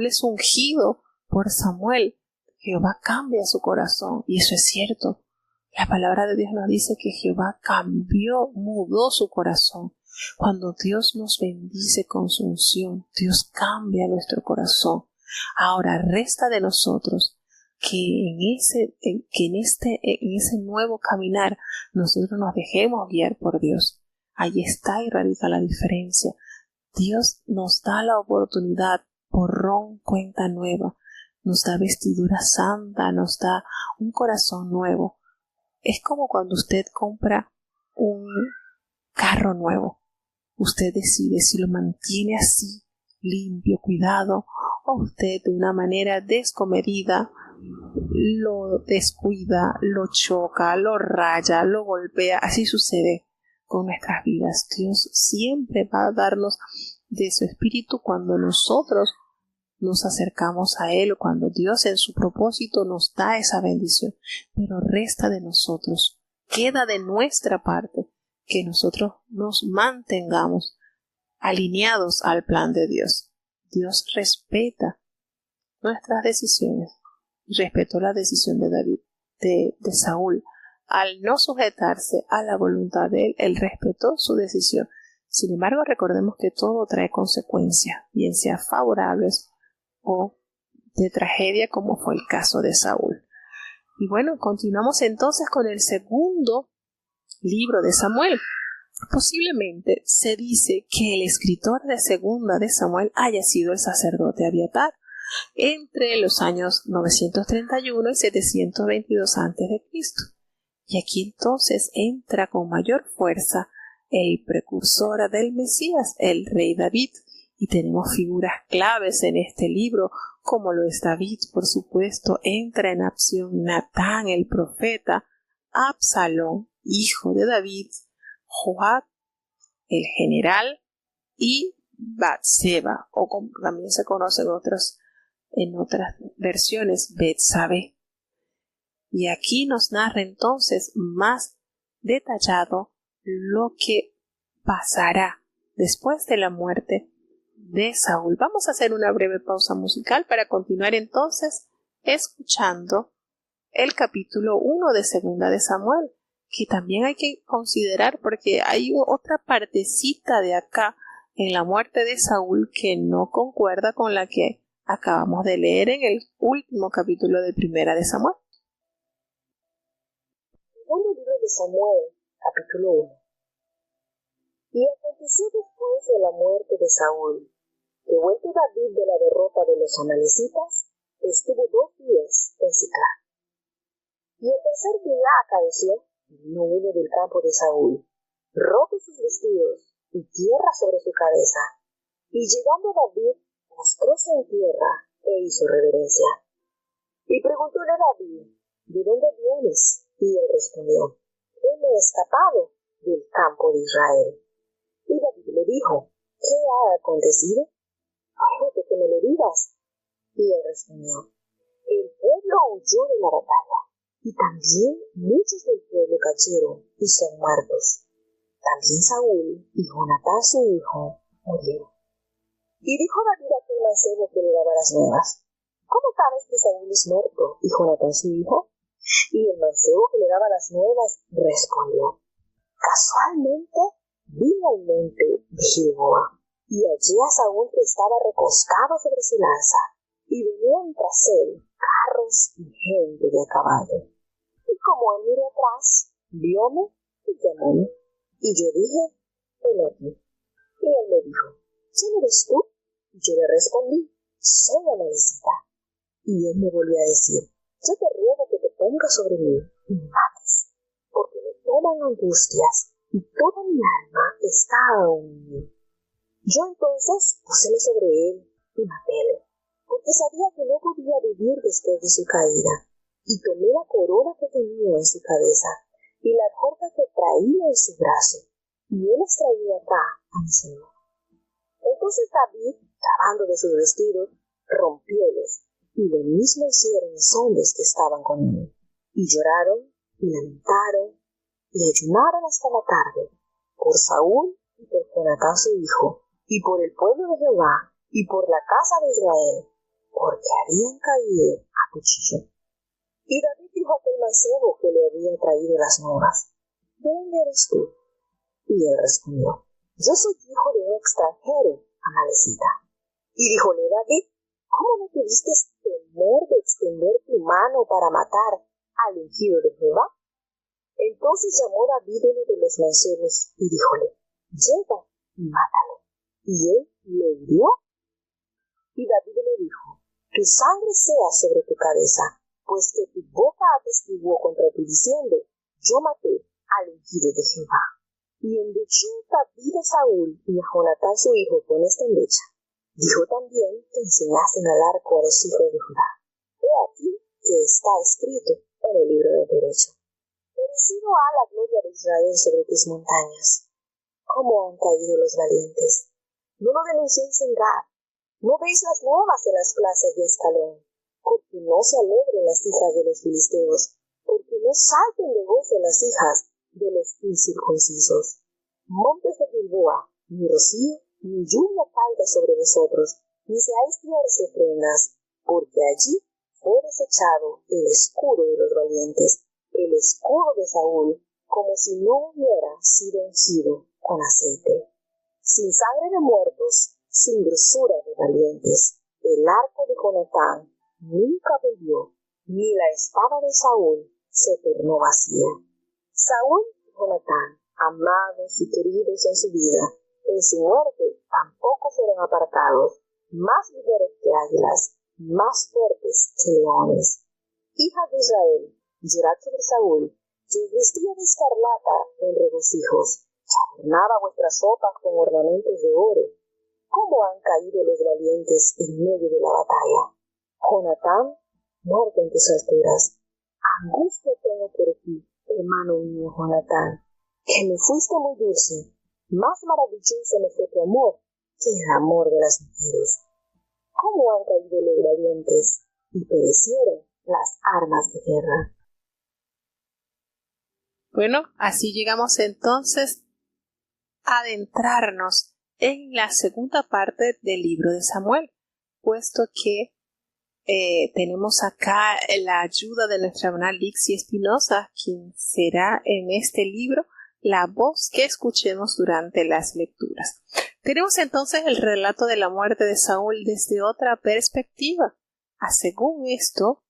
es ungido por Samuel, Jehová cambia su corazón, y eso es cierto. La palabra de Dios nos dice que Jehová mudó su corazón. Cuando Dios nos bendice con su unción, Dios cambia nuestro corazón. Ahora resta de nosotros que en ese nuevo caminar nosotros nos dejemos guiar por Dios. Ahí está y radica la diferencia. Dios nos da la oportunidad, borrón, cuenta nueva, nos da vestidura santa, nos da un corazón nuevo. Es como cuando usted compra un carro nuevo. Usted decide si lo mantiene así, limpio, cuidado, o usted de una manera descomedida lo descuida, lo choca, lo raya, lo golpea. Así sucede con nuestras vidas. Dios siempre va a darnos de su espíritu cuando nosotros nos acercamos a Él, cuando Dios en su propósito nos da esa bendición. Pero resta de nosotros, queda de nuestra parte que nosotros nos mantengamos alineados al plan de Dios. Dios respeta nuestras decisiones. Respetó la decisión de David, de Saúl. Al no sujetarse a la voluntad de él respetó su decisión. Sin embargo, recordemos que todo trae consecuencias, bien sea favorables o de tragedia, como fue el caso de Saúl. Y bueno, continuamos entonces con el segundo libro de Samuel. Posiblemente se dice que el escritor de segunda de Samuel haya sido el sacerdote Abiatar, entre los años 931 y 722 a.C. Y aquí entonces entra con mayor fuerza el precursor del Mesías, el rey David, y tenemos figuras claves en este libro, como lo es David, por supuesto. Entra en acción Natán el profeta, Absalón, hijo de David, Joab, el general, y Batseba, o como también se conocen en otras versiones, Betsabé. Y aquí nos narra entonces más detallado lo que pasará después de la muerte de Saúl. Vamos a hacer una breve pausa musical para continuar entonces escuchando el capítulo 1 de Segunda de Samuel, que también hay que considerar porque hay otra partecita de acá en la muerte de Saúl que no concuerda con la que acabamos de leer en el último capítulo de Primera de Samuel. Segundo libro de Samuel, capítulo 1. Y aconteció después de la muerte de Saúl, que vuelto David de la derrota de los amalecitas, estuvo 2 días en Siclag. Y el tercer día acaeció, vino uno del campo de Saúl, roto sus vestidos y tierra sobre su cabeza, y llegando David, postróse en tierra e hizo reverencia. Y preguntóle David, ¿de dónde vienes? Y él respondió, he escapado del campo de Israel. Y David le dijo, ¿qué ha acontecido? Ruégote que me lo digas. Y él respondió, el pueblo huyó de la batalla, y también muchos del pueblo cayeron y son muertos. También Saúl y Jonatán su hijo murieron. Y dijo David a aquel mancebo que le daba las nuevas, ¿cómo sabes que Saúl es muerto y Jonatán su hijo? Y el mancebo que le daba las nuevas respondió, casualmente vine al monte de Gilboa, y hallé a Saúl que estaba recostado sobre su lanza, y venían tras él carros y gente de a caballo. Y como él miró atrás, vióme y llamóme, y yo dije, ven aquí. Y él me dijo, ¿quién eres tú? Y yo le respondí, soy Amalekita. Y él me volvió a decir, yo te ruego que te pongas sobre mí y me mates, porque me toman angustias y toda mi alma está aún en mí. Yo entonces pusele sobre él y matéle, porque sabía que no podía vivir después de su caída. Y tomé la corona que tenía en su cabeza y la corda que traía en su brazo, y él las traía acá a mi señor. Entonces David, acabando de sus vestidos, rompiólos, y lo mismo hicieron los hombres que estaban con él. Y lloraron, y lamentaron, y ayunaron hasta la tarde, por Saúl y por Jonatán su hijo, y por el pueblo de Jehová, y por la casa de Israel, porque habían caído a cuchillo. Y David dijo a aquel mancebo que le había traído las nuevas, ¿de dónde eres tú? Y él respondió, yo soy hijo de un extranjero, Amalekita. Y díjole David, ¿cómo no tuviste temor de extender tu mano para matar al ungido de Jehová? Entonces llamó David uno de los mancebos y díjole, llega y mátalo. Y él lo hirió. Y David le dijo, tu sangre sea sobre tu cabeza, pues que tu boca atestiguó contra ti diciendo, yo maté al ungido de Jehová. Y endechó David a Saúl y a Jonatán su hijo con esta endecha. Dijo también que enseñasen al arco a los hijos de Judá. He aquí que está escrito en el libro del derecho. Perecido ha la gloria de Israel sobre tus montañas. ¿Cómo han caído los valientes? No lo denunciéis en Gad. No veis las nuevas en las plazas de Escalón. Porque no se alegren las hijas de los filisteos, porque no salten de gozo las hijas de los incircuncisos. Montes de Gilboa, ni rocío, ni lluvia caiga sobre vosotros, ni seáis tierras de frenas, porque allí fue desechado el escudo de los valientes, el escudo de Saúl, como si no hubiera sido ungido con aceite. Sin sangre de muertos, sin grosura de valientes, el arco de Jonatán nunca volvió, ni la espada de Saúl se tornó vacía. Saúl y Jonatán, amados y queridos en su vida, en su muerte tampoco fueron apartados, más ligeros que águilas, más fuertes que leones. Hijas de Israel, llorad sobre Saúl, que os vestía de escarlata en regocijos, que adornaba vuestras sopas con ornamentos de oro. ¿Cómo han caído los valientes en medio de la batalla? Jonatán, muerto en tus alturas. Angustia tengo por ti, hermano mío Jonatán, que me fuiste muy dulce. Más maravilloso me fue tu amor que el amor de las mujeres. ¿Cómo han caído los valientes y perecieron las armas de guerra? Bueno, así llegamos entonces a adentrarnos en la segunda parte del libro de Samuel, puesto que tenemos acá la ayuda de nuestra hermana Lixi Espinosa, quien será en este libro la voz que escuchemos durante las lecturas. Tenemos entonces el relato de la muerte de Saúl desde otra perspectiva. Según esto,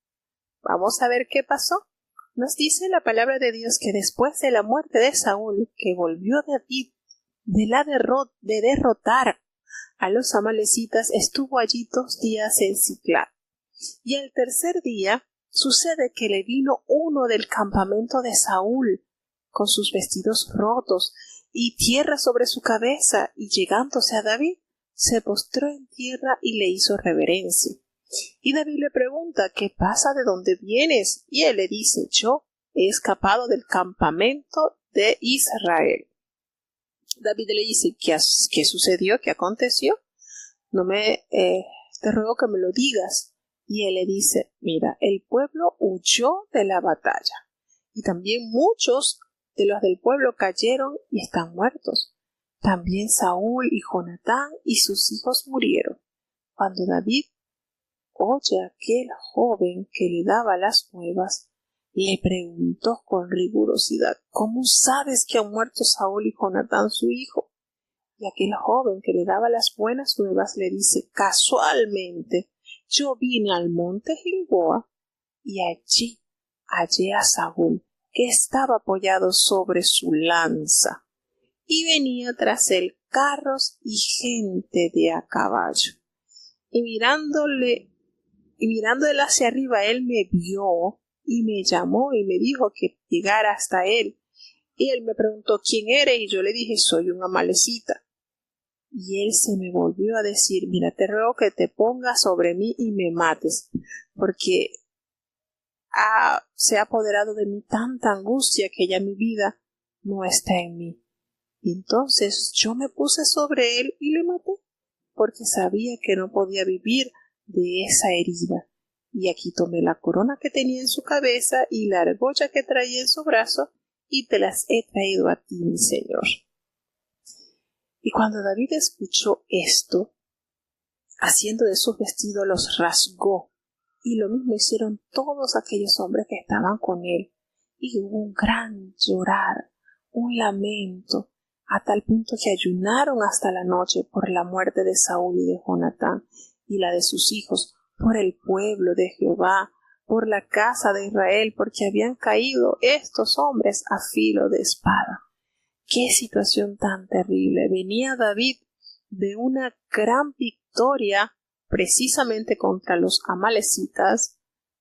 vamos a ver qué pasó. Nos dice la palabra de Dios que después de la muerte de Saúl, que volvió David de derrotar a los amalecitas, estuvo allí 2 días en Siclag. Y el tercer día sucede que le vino uno del campamento de Saúl, con sus vestidos rotos y tierra sobre su cabeza, y llegándose a David, se postró en tierra y le hizo reverencia. Y David le pregunta, ¿qué pasa? ¿De dónde vienes? Y él le dice, yo he escapado del campamento de Israel. David le dice, ¿qué sucedió? ¿Qué aconteció? Te ruego que me lo digas. Y él le dice, mira, el pueblo huyó de la batalla, y también muchos de los del pueblo cayeron y están muertos. También Saúl y Jonatán y sus hijos murieron. Cuando David oye a aquel joven que le daba las nuevas, le preguntó con rigurosidad, ¿cómo sabes que han muerto Saúl y Jonatán su hijo? Y aquel joven que le daba las buenas nuevas le dice, casualmente, yo vine al monte Gilboa y allí hallé a Saúl, que estaba apoyado sobre su lanza, y venía tras él carros y gente de a caballo. Y mirándole hacia arriba, él me vio y me llamó y me dijo que llegara hasta él. Y él me preguntó quién eres y yo le dije soy un amalecita. Y él se me volvió a decir, mira, te ruego que te pongas sobre mí y me mates, porque se ha apoderado de mí tanta angustia que ya mi vida no está en mí. Y entonces yo me puse sobre él y le maté, porque sabía que no podía vivir de esa herida. Y aquí tomé la corona que tenía en su cabeza y la argolla que traía en su brazo, y te las he traído a ti, mi señor. Y cuando David escuchó esto, haciendo de sus vestidos los rasgó, y lo mismo hicieron todos aquellos hombres que estaban con él, y hubo un gran llorar, un lamento, a tal punto que ayunaron hasta la noche por la muerte de Saúl y de Jonatán, y la de sus hijos, por el pueblo de Jehová, por la casa de Israel, porque habían caído estos hombres a filo de espada. ¡Qué situación tan terrible! Venía David de una gran victoria precisamente contra los amalecitas,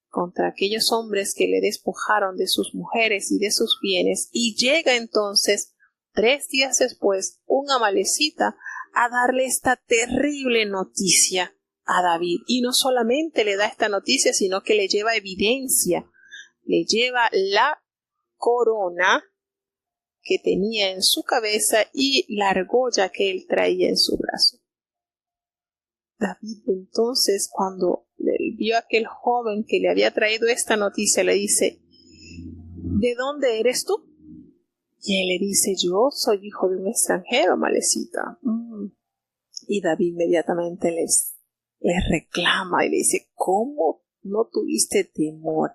contra aquellos hombres que le despojaron de sus mujeres y de sus bienes, y llega entonces, 3 días después, un amalecita a darle esta terrible noticia a David. Y no solamente le da esta noticia, sino que le lleva evidencia, le lleva la corona que tenía en su cabeza y la argolla que él traía en su brazo. David entonces, cuando vio a aquel joven que le había traído esta noticia, le dice, ¿de dónde eres tú? Y él le dice, yo soy hijo de un extranjero, amalecita. Y David inmediatamente les reclama y le dice, ¿cómo no tuviste temor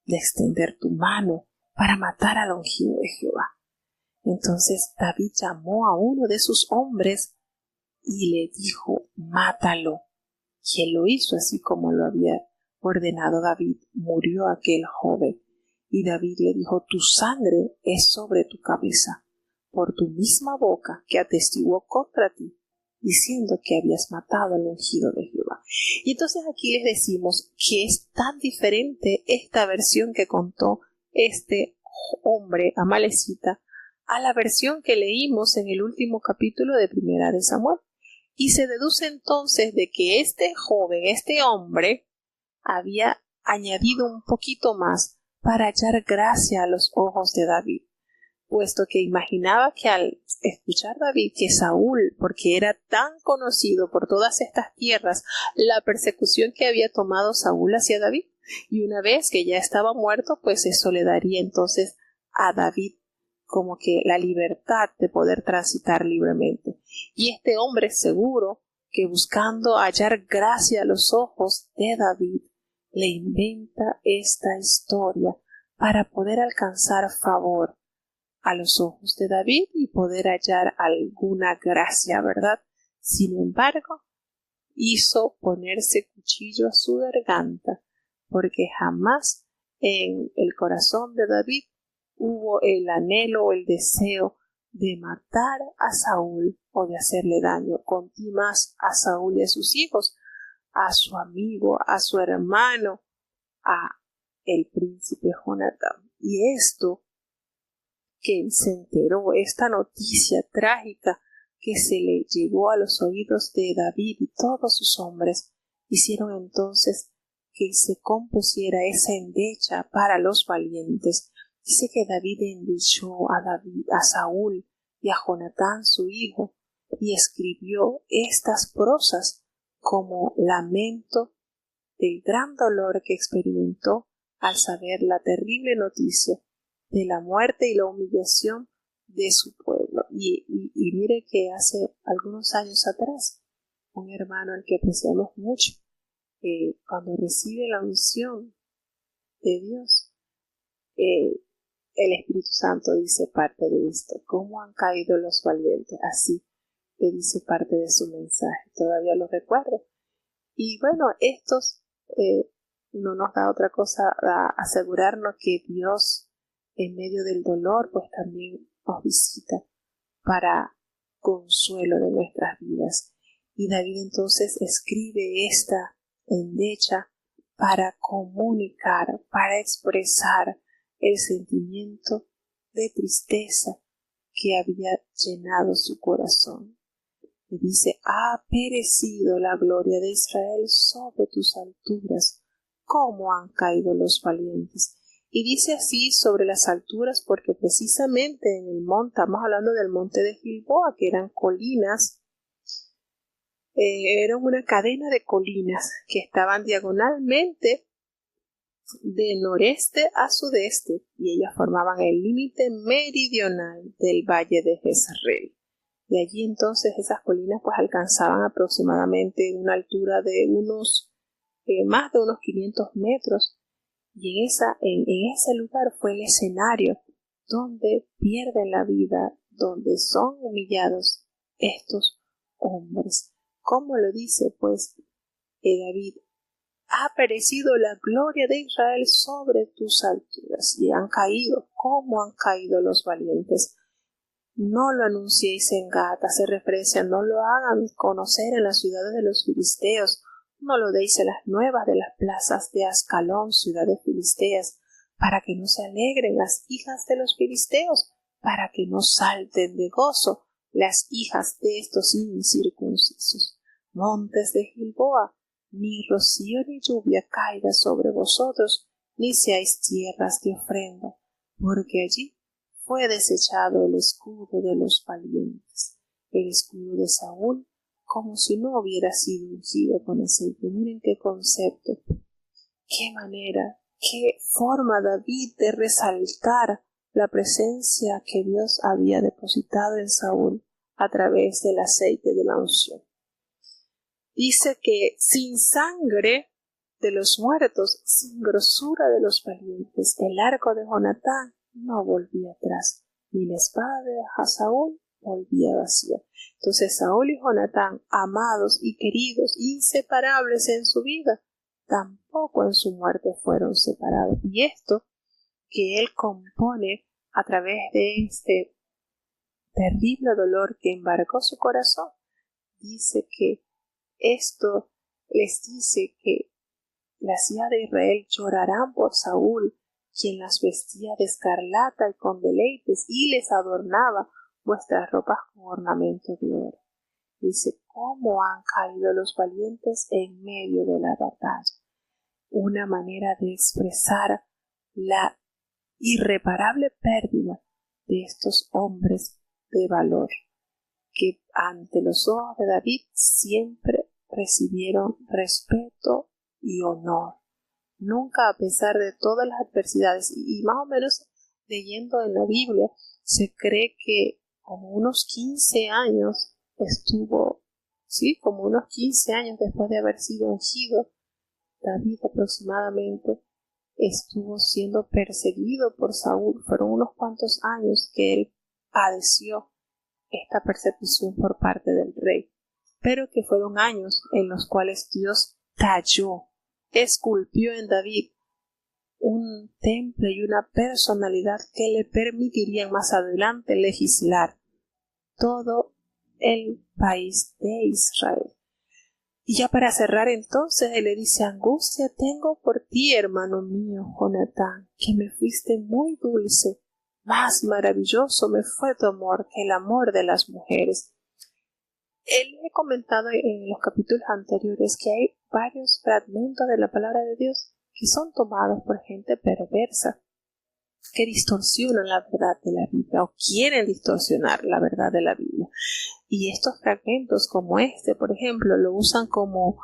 de extender tu mano para matar al ungido de Jehová? Entonces David llamó a uno de sus hombres y le dijo, mátalo. Y él lo hizo así como lo había ordenado David. Murió aquel joven. Y David le dijo, tu sangre es sobre tu cabeza, por tu misma boca que atestiguó contra ti, diciendo que habías matado al ungido de Jehová. Y entonces aquí les decimos que es tan diferente esta versión que contó este hombre amalecita a la versión que leímos en el último capítulo de Primera de Samuel. Y se deduce entonces de que este joven, este hombre, había añadido un poquito más para hallar gracia a los ojos de David, puesto que imaginaba que al escuchar David que Saúl, porque era tan conocido por todas estas tierras, la persecución que había tomado Saúl hacia David, y una vez que ya estaba muerto, pues eso le daría entonces a David como que la libertad de poder transitar libremente. Y este hombre seguro que buscando hallar gracia a los ojos de David, le inventa esta historia para poder alcanzar favor a los ojos de David y poder hallar alguna gracia, ¿verdad? Sin embargo, hizo ponerse cuchillo a su garganta, porque jamás en el corazón de David hubo el anhelo o el deseo de matar a Saúl o de hacerle daño, conti más a Saúl y a sus hijos, a su amigo, a su hermano, a el príncipe Jonatán. Y esto que se enteró, esta noticia trágica que se le llegó a los oídos de David y todos sus hombres, hicieron entonces que se compusiera esa endecha para los valientes. Dice que David endechó a Saúl y a Jonatán su hijo, y escribió estas prosas como lamento del gran dolor que experimentó al saber la terrible noticia de la muerte y la humillación de su pueblo. Y mire que hace algunos años atrás, un hermano al que apreciamos mucho, cuando recibe la unción de Dios, el Espíritu Santo dice parte de esto. ¿Cómo han caído los valientes? Así le dice parte de su mensaje. Todavía lo recuerdo. Y bueno, estos no nos da otra cosa a asegurarnos que Dios, en medio del dolor, pues también nos visita para consuelo de nuestras vidas. Y David entonces escribe esta endecha para comunicar, para expresar el sentimiento de tristeza que había llenado su corazón. Le dice: ha perecido la gloria de Israel sobre tus alturas, cómo han caído los valientes. Y dice así sobre las alturas porque precisamente en el monte, estamos hablando del monte de Gilboa, que eran colinas, era una cadena de colinas que estaban diagonalmente de noreste a sudeste, y ellas formaban el límite meridional del valle de Jezreel. De allí entonces esas colinas pues alcanzaban aproximadamente una altura de más de unos 500 metros, y en ese lugar fue el escenario donde pierden la vida, donde son humillados estos hombres. ¿Cómo lo dice pues David? Ha perecido la gloria de Israel sobre tus alturas, y han caído. ¿Cómo han caído los valientes? No lo anunciéis en Gat, hace referencia, no lo hagan conocer en las ciudades de los filisteos, no lo deis en las nuevas de las plazas de Ascalón, ciudades filisteas, para que no se alegren las hijas de los filisteos, para que no salten de gozo las hijas de estos incircuncisos. Montes de Gilboa, ni rocío ni lluvia caiga sobre vosotros, ni seáis tierras de ofrenda, porque allí fue desechado el escudo de los valientes, el escudo de Saúl, como si no hubiera sido ungido con aceite. Miren qué concepto, qué manera, qué forma David de resaltar la presencia que Dios había depositado en Saúl a través del aceite de la unción. Dice que sin sangre de los muertos, sin grosura de los valientes, el arco de Jonatán no volvía atrás, ni la espada de Saúl volvía vacía. Entonces Saúl y Jonatán, amados y queridos, inseparables en su vida, tampoco en su muerte fueron separados. Y esto que él compone a través de este terrible dolor que embargó su corazón, dice que esto les dice que las hijas de Israel llorarán por Saúl, quien las vestía de escarlata y con deleites, y les adornaba vuestras ropas con ornamento de oro. Dice: ¿cómo han caído los valientes en medio de la batalla? Una manera de expresar la irreparable pérdida de estos hombres de valor, que ante los ojos de David siempre recibieron respeto y honor. Nunca, a pesar de todas las adversidades, y más o menos leyendo en la Biblia, se cree que como unos 15 años como unos 15 años después de haber sido ungido, David aproximadamente estuvo siendo perseguido por Saúl. Fueron unos cuantos años que él padeció esta persecución por parte del rey, pero que fueron años en los cuales Dios talló, esculpió en David un temple y una personalidad que le permitirían más adelante legislar todo el país de Israel. Y ya para cerrar entonces, él le dice: angustia tengo por ti, hermano mío, Jonatán, que me fuiste muy dulce, más maravilloso me fue tu amor que el amor de las mujeres. Él he comentado en los capítulos anteriores que hay varios fragmentos de la palabra de Dios que son tomados por gente perversa, que distorsionan la verdad de la Biblia o quieren distorsionar la verdad de la Biblia. Y estos fragmentos como este, por ejemplo, lo usan como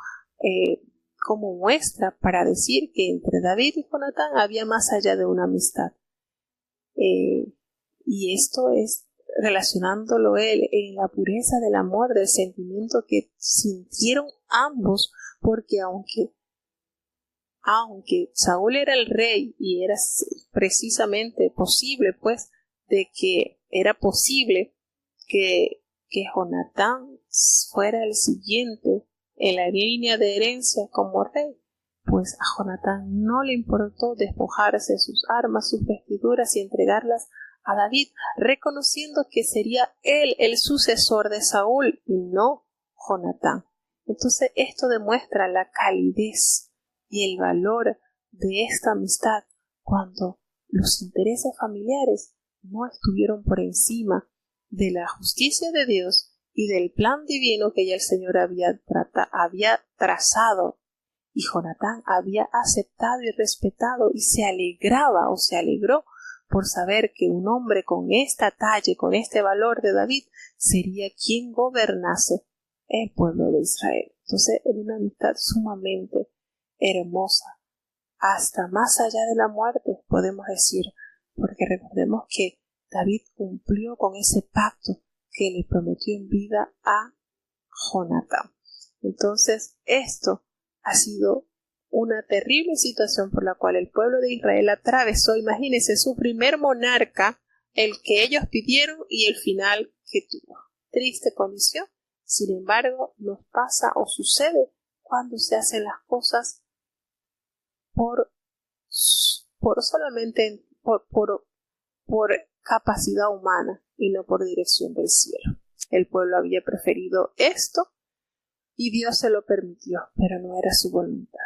muestra para decir que entre David y Jonatán había más allá de una amistad. Y esto es relacionándolo él en la pureza del amor, del sentimiento que sintieron ambos, porque aunque Saúl era el rey y era precisamente posible, pues, de que era posible que Jonatán fuera el siguiente en la línea de herencia como rey, pues a Jonatán no le importó despojarse de sus armas, sus vestiduras y entregarlas a David, reconociendo que sería él el sucesor de Saúl y no Jonatán. Entonces esto demuestra la calidez y el valor de esta amistad cuando los intereses familiares no estuvieron por encima de la justicia de Dios y del plan divino que ya el Señor había trazado. Y Jonatán había aceptado y respetado y se alegraba o se alegró por saber que un hombre con esta talla, con este valor de David, sería quien gobernase el pueblo de Israel. Entonces era una amistad sumamente hermosa, hasta más allá de la muerte, podemos decir, porque recordemos que David cumplió con ese pacto que le prometió en vida a Jonatán. Entonces esto ha sido una terrible situación por la cual el pueblo de Israel atravesó. Imagínense, su primer monarca, el que ellos pidieron y el final que tuvo. Triste condición. Sin embargo, nos pasa o sucede cuando se hacen las cosas por capacidad humana y no por dirección del cielo. El pueblo había preferido esto y Dios se lo permitió, pero no era su voluntad.